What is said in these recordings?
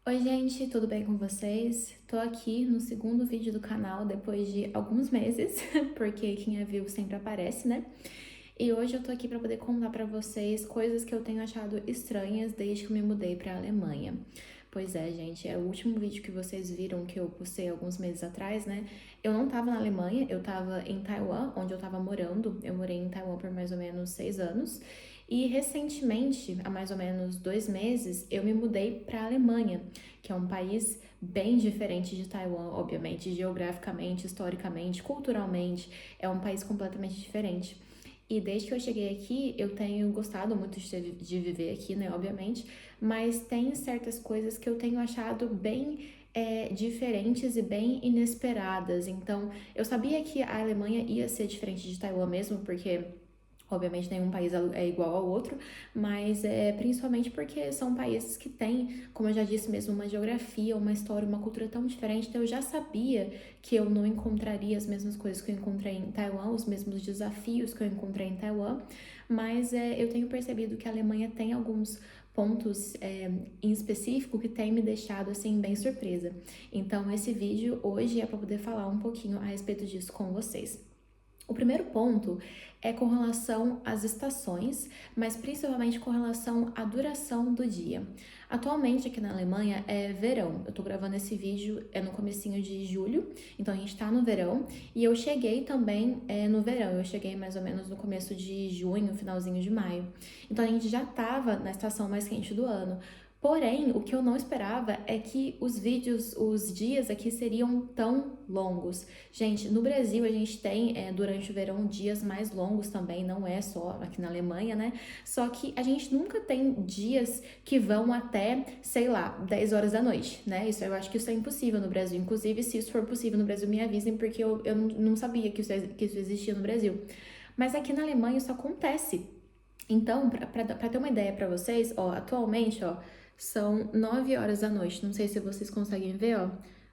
Oi, gente, tudo bem com vocês? Tô aqui no segundo vídeo do canal depois de alguns meses, porque quem é vivo sempre aparece, né? E hoje eu tô aqui pra poder contar pra vocês coisas que eu tenho achado estranhas desde que eu me mudei pra Alemanha. Pois é, gente, é o último vídeo que vocês viram que eu postei alguns meses atrás, né? Eu não tava na Alemanha, eu tava em Taiwan, onde eu tava morando. Eu morei em Taiwan por mais ou menos 6 anos. E recentemente, há mais ou menos 2 meses, eu me mudei para a Alemanha, que é um país bem diferente de Taiwan, obviamente, geograficamente, historicamente, culturalmente, é um país completamente diferente. E desde que eu cheguei aqui, eu tenho gostado muito de viver aqui, né, obviamente, mas tem certas coisas que eu tenho achado bem diferentes e bem inesperadas. Então, eu sabia que a Alemanha ia ser diferente de Taiwan mesmo, porque obviamente, nenhum país é igual ao outro, mas principalmente porque são países que têm, como eu já disse mesmo, uma geografia, uma história, uma cultura tão diferente. Então, eu já sabia que eu não encontraria as mesmas coisas que eu encontrei em Taiwan, os mesmos desafios que eu encontrei em Taiwan, mas eu tenho percebido que a Alemanha tem alguns pontos em específico que tem me deixado assim bem surpresa. Então, esse vídeo hoje é para poder falar um pouquinho a respeito disso com vocês. O primeiro ponto é com relação às estações, mas principalmente com relação à duração do dia. Atualmente aqui na Alemanha é verão. Eu tô gravando esse vídeo no comecinho de julho, então a gente tá no verão e eu cheguei também no verão. Eu cheguei mais ou menos no começo de junho, finalzinho de maio. Então a gente já tava na estação mais quente do ano. Porém, o que eu não esperava é que os vídeos, os dias aqui seriam tão longos. Gente, no Brasil a gente tem durante o verão dias mais longos também, não é só aqui na Alemanha, né? Só que a gente nunca tem dias que vão até, sei lá, 10 horas da noite, né? Eu acho que isso é impossível no Brasil. Inclusive, se isso for possível no Brasil, me avisem, porque eu não sabia que isso existia no Brasil. Mas aqui na Alemanha isso acontece. Então, pra ter uma ideia pra vocês, ó, atualmente, ó, são 9 horas da noite. Não sei se vocês conseguem ver, ó,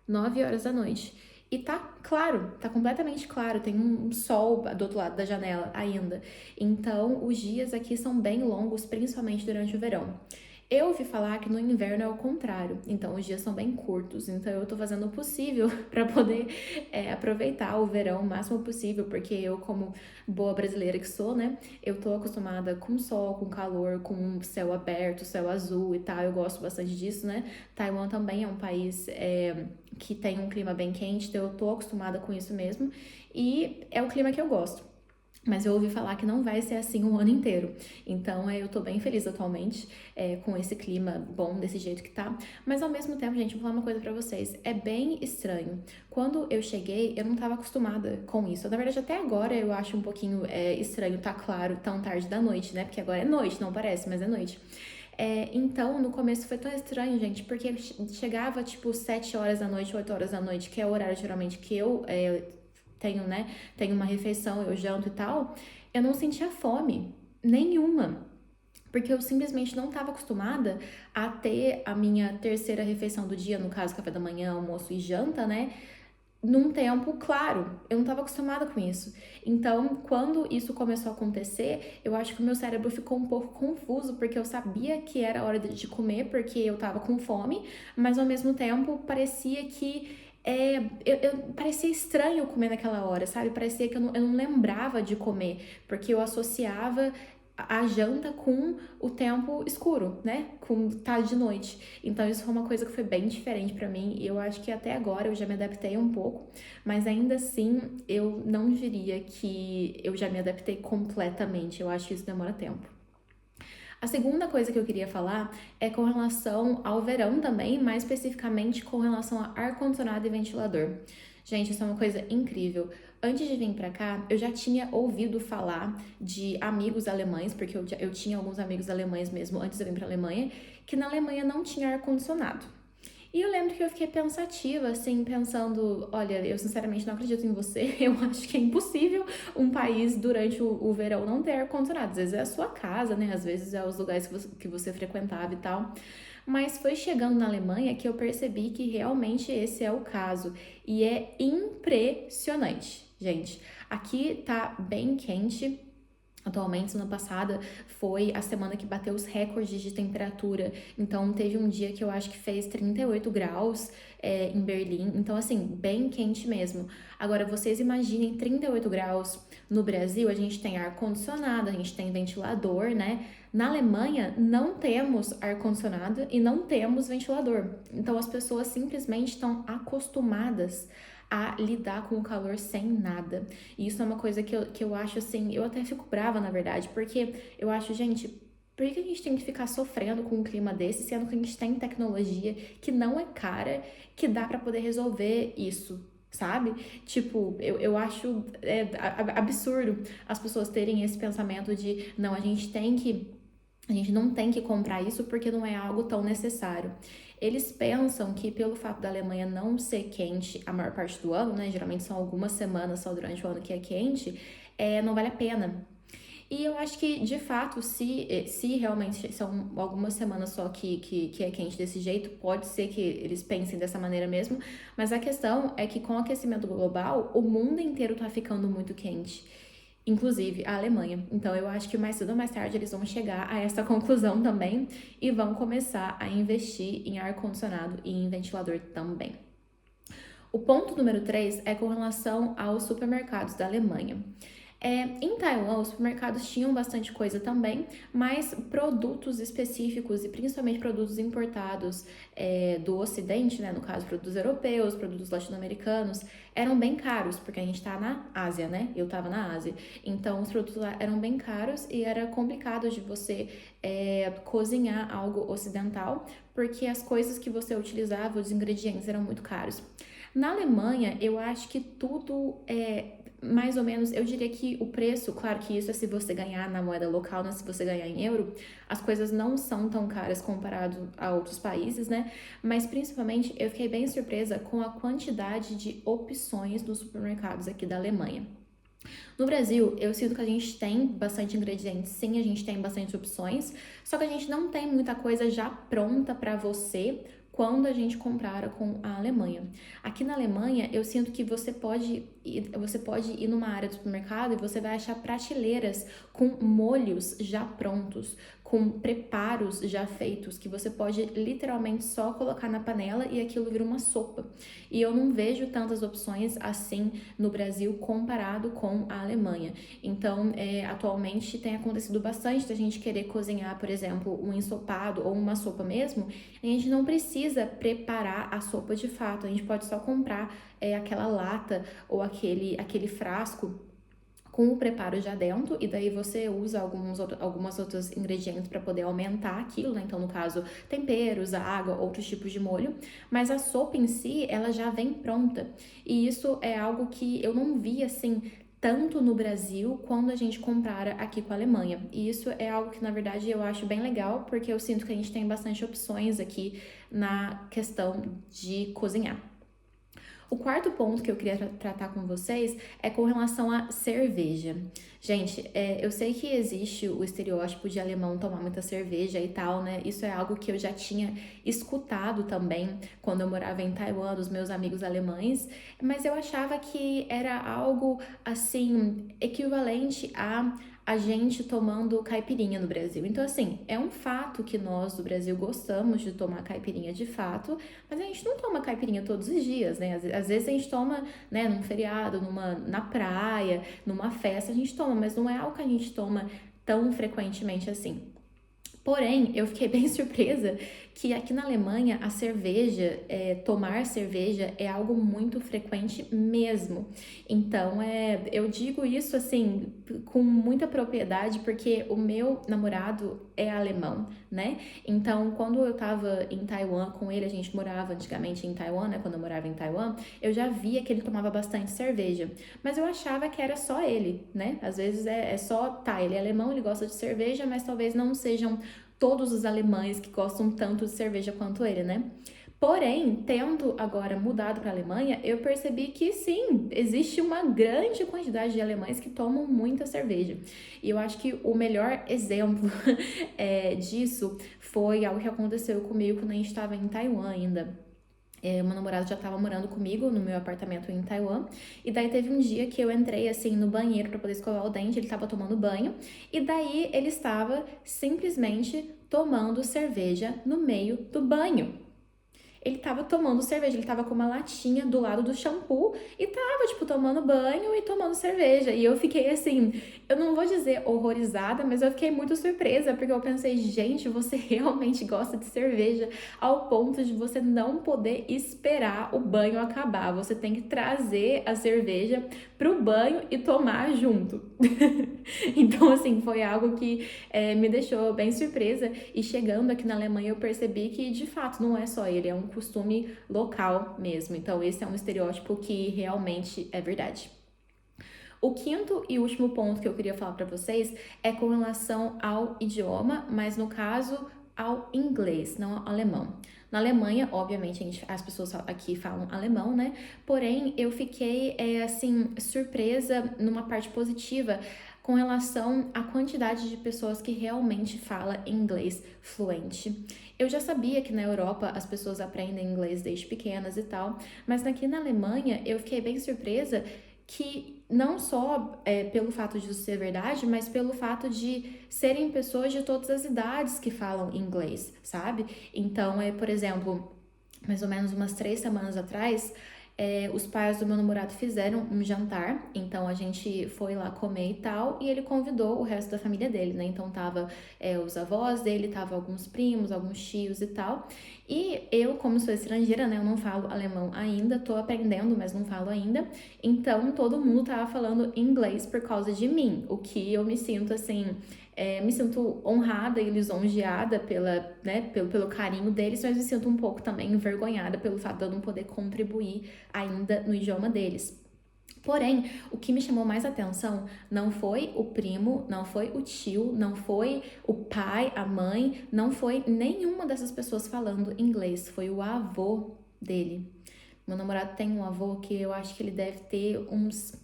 9 horas da noite. E tá claro, tá completamente claro, tem um sol do outro lado da janela ainda. Então, os dias aqui são bem longos, principalmente durante o verão. Eu ouvi falar que no inverno é o contrário, então os dias são bem curtos, então eu tô fazendo o possível para poder aproveitar o verão o máximo possível, porque eu, como boa brasileira que sou, né, eu tô acostumada com sol, com calor, com céu aberto, céu azul e tal, eu gosto bastante disso, né. Taiwan também é um país que tem um clima bem quente, então eu tô acostumada com isso mesmo, e é o clima que eu gosto. Mas eu ouvi falar que não vai ser assim o ano inteiro. Então eu tô bem feliz atualmente com esse clima bom desse jeito que tá. Mas ao mesmo tempo, gente, vou falar uma coisa pra vocês. É bem estranho. Quando eu cheguei, eu não tava acostumada com isso. Na verdade, até agora eu acho um pouquinho estranho, tá claro, tão tarde da noite, né? Porque agora é noite, não parece, mas é noite. Então, no começo foi tão estranho, gente, porque chegava tipo 7 horas da noite, 8 horas da noite, que é o horário geralmente que eu tenho, né? Tenho uma refeição, eu janto e tal. Eu não sentia fome nenhuma. Porque eu simplesmente não estava acostumada a ter a minha terceira refeição do dia, no caso, café da manhã, almoço e janta, né? Num tempo claro. Eu não estava acostumada com isso. Então, quando isso começou a acontecer, eu acho que o meu cérebro ficou um pouco confuso, porque eu sabia que era hora de comer, porque eu estava com fome, mas ao mesmo tempo parecia que. Parecia estranho comer naquela hora, sabe? Parecia que eu não lembrava de comer, porque eu associava a janta com o tempo escuro, né? Com tarde de noite. Então isso foi uma coisa que foi bem diferente pra mim e eu acho que até agora eu já me adaptei um pouco, mas ainda assim eu não diria que eu já me adaptei completamente. Eu acho que isso demora tempo. A segunda coisa que eu queria falar é com relação ao verão também, mais especificamente com relação a ar-condicionado e ventilador. Gente, isso é uma coisa incrível. Antes de vir pra cá, eu já tinha ouvido falar de amigos alemães, porque eu tinha alguns amigos alemães mesmo antes de eu vir pra Alemanha, que na Alemanha não tinha ar-condicionado. E eu lembro que eu fiquei pensativa, assim, pensando: olha, eu sinceramente não acredito em você, eu acho que é impossível um país durante o verão não ter ar-condicionado. Às vezes é a sua casa, né? Às vezes é os lugares que você frequentava e tal. Mas foi chegando na Alemanha que eu percebi que realmente esse é o caso. E é impressionante, gente. Aqui tá bem quente. Atualmente, semana passada foi a semana que bateu os recordes de temperatura. Então, teve um dia que eu acho que fez 38 graus em Berlim. Então, assim, bem quente mesmo. Agora, vocês imaginem 38 graus no Brasil, a gente tem ar-condicionado, a gente tem ventilador, né? Na Alemanha, não temos ar-condicionado e não temos ventilador. Então, as pessoas simplesmente estão acostumadas a lidar com o calor sem nada. E isso é uma coisa que eu acho assim, eu até fico brava, na verdade, porque eu acho, gente, por que a gente tem que ficar sofrendo com um clima desse, sendo que a gente tem tecnologia que não é cara, que dá pra poder resolver isso? Sabe? Tipo, eu acho absurdo as pessoas terem esse pensamento de não, a gente não tem que comprar isso porque não é algo tão necessário. Eles pensam que pelo fato da Alemanha não ser quente a maior parte do ano, né? Geralmente são algumas semanas só durante o ano que é quente, não vale a pena. E eu acho que, de fato, se realmente são algumas semanas só que é quente desse jeito, pode ser que eles pensem dessa maneira mesmo, mas a questão é que com o aquecimento global, o mundo inteiro tá ficando muito quente, inclusive a Alemanha. Então eu acho que mais cedo ou mais tarde eles vão chegar a essa conclusão também e vão começar a investir em ar-condicionado e em ventilador também. O ponto número 3 é com relação aos supermercados da Alemanha. Em Taiwan, os supermercados tinham bastante coisa também, mas produtos específicos e principalmente produtos importados do Ocidente, né, no caso produtos europeus, produtos latino-americanos, eram bem caros, porque a gente tá na Ásia, né? Eu tava na Ásia. Então, os produtos lá eram bem caros e era complicado de você cozinhar algo ocidental, porque as coisas que você utilizava, os ingredientes eram muito caros. Na Alemanha, eu acho que tudo mais ou menos, eu diria que o preço, claro que isso é se você ganhar na moeda local, né? Se você ganhar em euro, as coisas não são tão caras comparado a outros países, né? Mas principalmente eu fiquei bem surpresa com a quantidade de opções dos supermercados aqui da Alemanha. No Brasil, eu sinto que a gente tem bastante ingredientes, sim, a gente tem bastante opções, só que a gente não tem muita coisa já pronta para você quando a gente compara com a Alemanha. Aqui na Alemanha, eu sinto que você pode ir numa área do supermercado e você vai achar prateleiras com molhos já prontos, com preparos já feitos, que você pode literalmente só colocar na panela e aquilo vira uma sopa. E eu não vejo tantas opções assim no Brasil comparado com a Alemanha. Então, atualmente tem acontecido bastante da gente querer cozinhar, por exemplo, um ensopado ou uma sopa mesmo. A gente não precisa preparar a sopa de fato, a gente pode só comprar aquela lata ou aquele frasco com o preparo já dentro, e daí você usa algumas outros ingredientes para poder aumentar aquilo, né? Então, no caso, temperos, água, outros tipos de molho, mas a sopa em si, ela já vem pronta. E isso é algo que eu não vi assim tanto no Brasil quando a gente compara aqui com a Alemanha. E isso é algo que, na verdade, eu acho bem legal, porque eu sinto que a gente tem bastante opções aqui na questão de cozinhar. O quarto ponto que eu queria tratar com vocês é com relação à cerveja. Gente, eu sei que existe o estereótipo de alemão tomar muita cerveja e tal, né? Isso é algo que eu já tinha escutado também quando eu morava em Taiwan, dos meus amigos alemães, mas eu achava que era algo assim equivalente a gente tomando caipirinha no Brasil. Então, assim, é um fato que nós do Brasil gostamos de tomar caipirinha de fato, mas a gente não toma caipirinha todos os dias, né? Às vezes a gente toma, né, num feriado, na praia, numa festa, a gente toma, mas não é algo que a gente toma tão frequentemente assim. Porém, eu fiquei bem surpresa que aqui na Alemanha a cerveja, tomar cerveja é algo muito frequente mesmo. Então, eu digo isso assim com muita propriedade porque o meu namorado é alemão, né? Então, quando eu tava em Taiwan com ele, a gente morava antigamente em Taiwan, né? Quando eu morava em Taiwan, eu já via que ele tomava bastante cerveja, mas eu achava que era só ele, né? Às vezes é só, tá, ele é alemão, ele gosta de cerveja, mas talvez não sejam todos os alemães que gostam tanto de cerveja quanto ele, né? Porém, tendo agora mudado para a Alemanha, eu percebi que sim, existe uma grande quantidade de alemães que tomam muita cerveja. E eu acho que o melhor exemplo disso foi algo que aconteceu comigo quando a gente estava em Taiwan ainda. Meu namorado já tava morando comigo no meu apartamento em Taiwan. E daí teve um dia que eu entrei assim no banheiro pra poder escovar o dente, ele tava tomando banho. E daí ele estava simplesmente tomando cerveja no meio do banho. Ele tava tomando cerveja, ele tava com uma latinha do lado do shampoo e tava, tipo, tomando banho e tomando cerveja. E eu fiquei assim, eu não vou dizer horrorizada, mas eu fiquei muito surpresa, porque eu pensei, gente, você realmente gosta de cerveja ao ponto de você não poder esperar o banho acabar. Você tem que trazer a cerveja pro banho e tomar junto. Então, assim, foi algo que me deixou bem surpresa. E chegando aqui na Alemanha, eu percebi que, de fato, não é só ele, é um costume local mesmo. Então, esse é um estereótipo que realmente é verdade. O quinto e último ponto que eu queria falar para vocês é com relação ao idioma, mas no caso ao inglês, não ao alemão. Na Alemanha, obviamente, as pessoas aqui falam alemão, né? Porém, eu fiquei, assim, surpresa numa parte positiva com relação à quantidade de pessoas que realmente falam inglês fluente. Eu já sabia que na Europa as pessoas aprendem inglês desde pequenas e tal, mas aqui na Alemanha eu fiquei bem surpresa que não só pelo fato de isso ser verdade, mas pelo fato de serem pessoas de todas as idades que falam inglês, sabe? Então, por exemplo, mais ou menos umas 3 semanas atrás, os pais do meu namorado fizeram um jantar, então a gente foi lá comer e tal, e ele convidou o resto da família dele, né? Então tava os avós dele, tava alguns primos, alguns tios e tal. E eu, como sou estrangeira, né? Eu não falo alemão ainda, tô aprendendo, mas não falo ainda. Então todo mundo tava falando inglês por causa de mim, o que eu me sinto assim. Me sinto honrada e lisonjeada pelo carinho deles, mas me sinto um pouco também envergonhada pelo fato de eu não poder contribuir ainda no idioma deles. Porém, o que me chamou mais atenção não foi o primo, não foi o tio, não foi o pai, a mãe, não foi nenhuma dessas pessoas falando inglês, foi o avô dele. Meu namorado tem um avô que eu acho que ele deve ter uns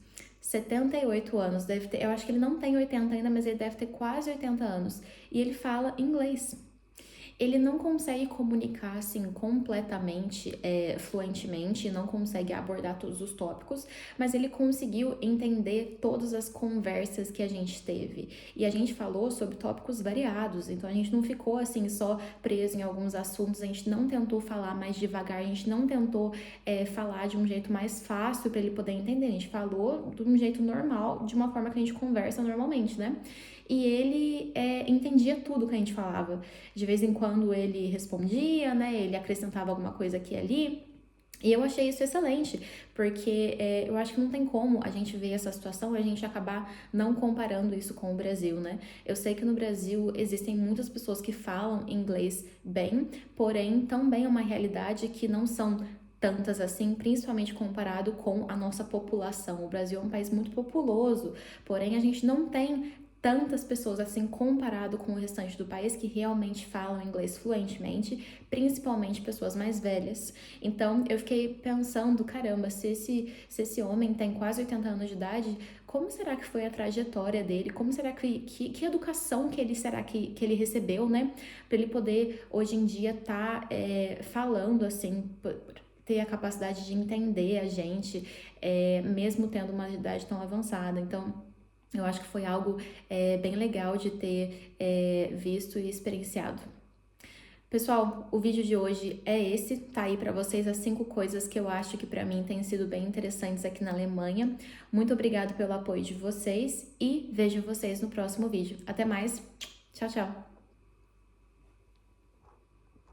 78 anos, deve ter, eu acho que ele não tem 80 ainda, mas ele deve ter quase 80 anos. E ele fala inglês. Ele não consegue comunicar assim completamente, fluentemente, não consegue abordar todos os tópicos, mas ele conseguiu entender todas as conversas que a gente teve. E a gente falou sobre tópicos variados, então a gente não ficou assim só preso em alguns assuntos, a gente não tentou falar mais devagar, a gente não tentou falar de um jeito mais fácil para ele poder entender, a gente falou de um jeito normal, de uma forma que a gente conversa normalmente, né? E ele entendia tudo que a gente falava. De vez em quando ele respondia, né? Ele acrescentava alguma coisa aqui e ali. E eu achei isso excelente, porque eu acho que não tem como a gente ver essa situação e a gente acabar não comparando isso com o Brasil, né? Eu sei que no Brasil existem muitas pessoas que falam inglês bem, porém também é uma realidade que não são tantas assim, principalmente comparado com a nossa população. O Brasil é um país muito populoso, porém a gente não tem tantas pessoas assim comparado com o restante do país que realmente falam inglês fluentemente, principalmente pessoas mais velhas. Então eu fiquei pensando, caramba, se esse homem tem quase 80 anos de idade, como será que foi a trajetória dele? Como será que educação que ele será que ele recebeu, né? Para ele poder hoje em dia estar falando assim, ter a capacidade de entender a gente, mesmo tendo uma idade tão avançada. Então eu acho que foi algo bem legal de ter visto e experienciado. Pessoal, o vídeo de hoje é esse, tá aí pra vocês as 5 coisas que eu acho que pra mim têm sido bem interessantes aqui na Alemanha. Muito obrigado pelo apoio de vocês e vejo vocês no próximo vídeo. Até mais, tchau, tchau!